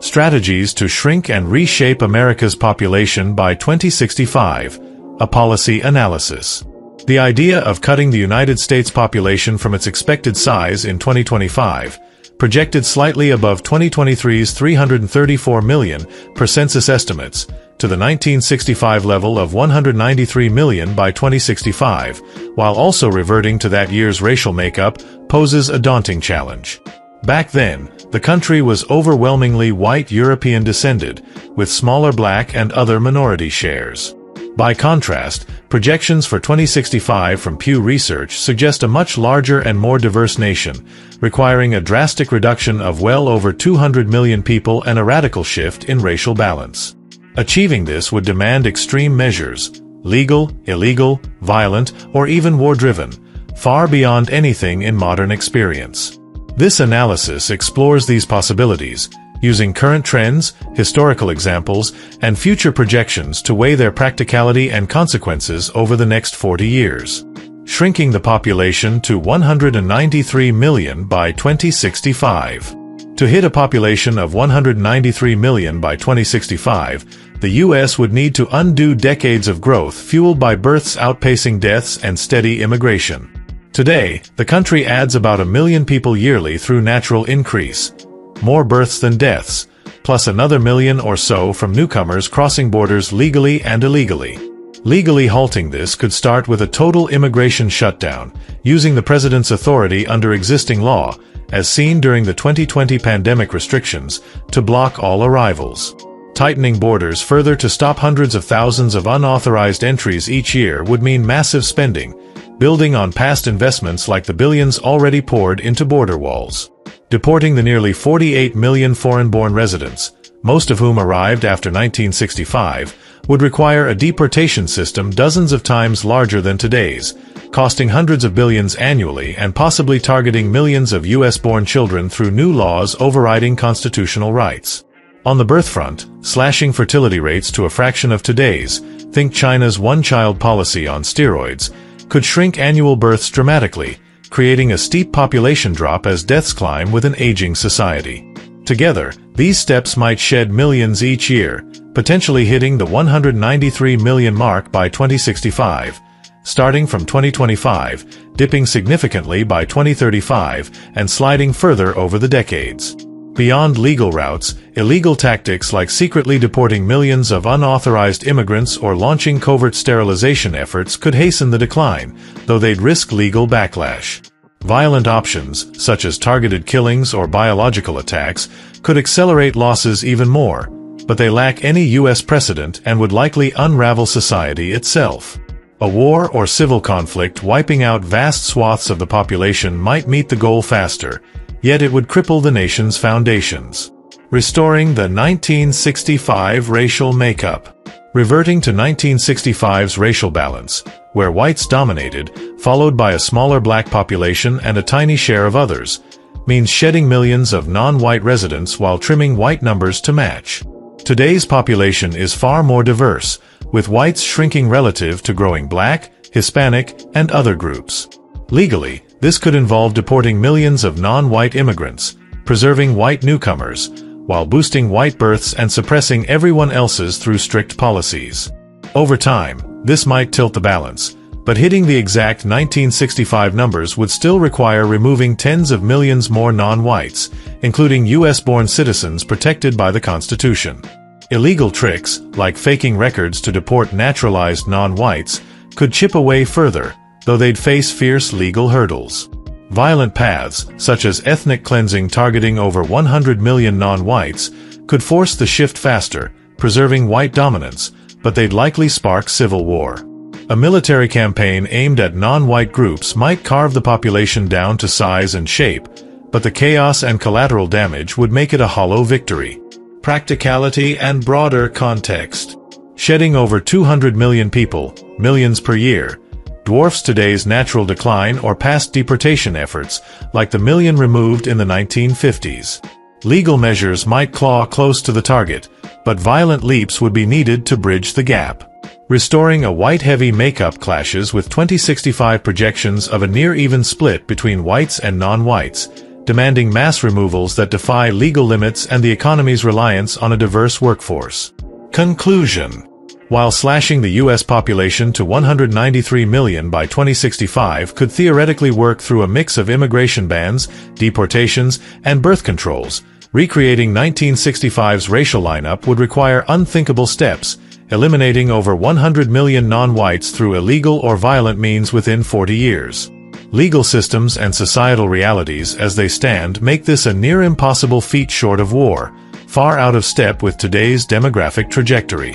Strategies to Shrink and Reshape America's Population by 2065, a Policy Analysis. The idea of cutting the United States population from its expected size in 2025, projected slightly above 2023's 334 million per census estimates, to the 1965 level of 193 million by 2065, while also reverting to that year's racial makeup, poses a daunting challenge. Back then, the country was overwhelmingly white European descended, with smaller black and other minority shares. By contrast, projections for 2065 from Pew Research suggest a much larger and more diverse nation, requiring a drastic reduction of well over 200 million people and a radical shift in racial balance. Achieving this would demand extreme measures, legal, illegal, violent, or even war-driven, far beyond anything in modern experience. This analysis explores these possibilities, using current trends, historical examples, and future projections to weigh their practicality and consequences over the next 40 years. Shrinking the population to 193 million by 2065. To hit a population of 193 million by 2065, the U.S. would need to undo decades of growth fueled by births outpacing deaths and steady immigration. Today, the country adds about 1 million people yearly through natural increase, more births than deaths, plus another million or so from newcomers crossing borders legally and illegally. Legally halting this could start with a total immigration shutdown, using the president's authority under existing law, as seen during the 2020 pandemic restrictions, to block all arrivals. Tightening borders further to stop hundreds of thousands of unauthorized entries each year would mean massive spending, building on past investments like the billions already poured into border walls. Deporting the nearly 48 million foreign-born residents, most of whom arrived after 1965, would require a deportation system dozens of times larger than today's, costing hundreds of billions annually and possibly targeting millions of U.S.-born children through new laws overriding constitutional rights. On the birth front, slashing fertility rates to a fraction of today's, think China's one-child policy on steroids, could shrink annual births dramatically, creating a steep population drop as deaths climb with an aging society. Together, these steps might shed millions each year, potentially hitting the 193 million mark by 2065, starting from 2025, dipping significantly by 2035, and sliding further over the decades. Beyond legal routes, illegal tactics like secretly deporting millions of unauthorized immigrants or launching covert sterilization efforts could hasten the decline, though they'd risk legal backlash. Violent options, such as targeted killings or biological attacks, could accelerate losses even more, but they lack any U.S. precedent and would likely unravel society itself. A war or civil conflict wiping out vast swaths of the population might meet the goal faster, yet it would cripple the nation's foundations. Restoring the 1965 racial makeup. Reverting to 1965's racial balance, where whites dominated, followed by a smaller black population and a tiny share of others, means shedding millions of non-white residents while trimming white numbers to match. Today's population is far more diverse, with whites shrinking relative to growing black, Hispanic, and other groups. Legally, this could involve deporting millions of non-white immigrants, preserving white newcomers, while boosting white births and suppressing everyone else's through strict policies. Over time, this might tilt the balance, but hitting the exact 1965 numbers would still require removing tens of millions more non-whites, including U.S.-born citizens protected by the Constitution. Illegal tricks, like faking records to deport naturalized non-whites, could chip away further, though they'd face fierce legal hurdles. Violent paths, such as ethnic cleansing targeting over 100 million non-whites, could force the shift faster, preserving white dominance, but they'd likely spark civil war. A military campaign aimed at non-white groups might carve the population down to size and shape, but the chaos and collateral damage would make it a hollow victory. Practicality and broader context. Shedding over 200 million people, millions per year, dwarfs today's natural decline or past deportation efforts, like the million removed in the 1950s. Legal measures might claw close to the target, but violent leaps would be needed to bridge the gap. Restoring a white-heavy makeup clashes with 2065 projections of a near-even split between whites and non-whites, demanding mass removals that defy legal limits and the economy's reliance on a diverse workforce. Conclusion. While slashing the U.S. population to 193 million by 2065 could theoretically work through a mix of immigration bans, deportations, and birth controls, recreating 1965's racial lineup would require unthinkable steps, eliminating over 100 million non-whites through illegal or violent means within 40 years. Legal systems and societal realities as they stand make this a near impossible feat short of war, far out of step with today's demographic trajectory.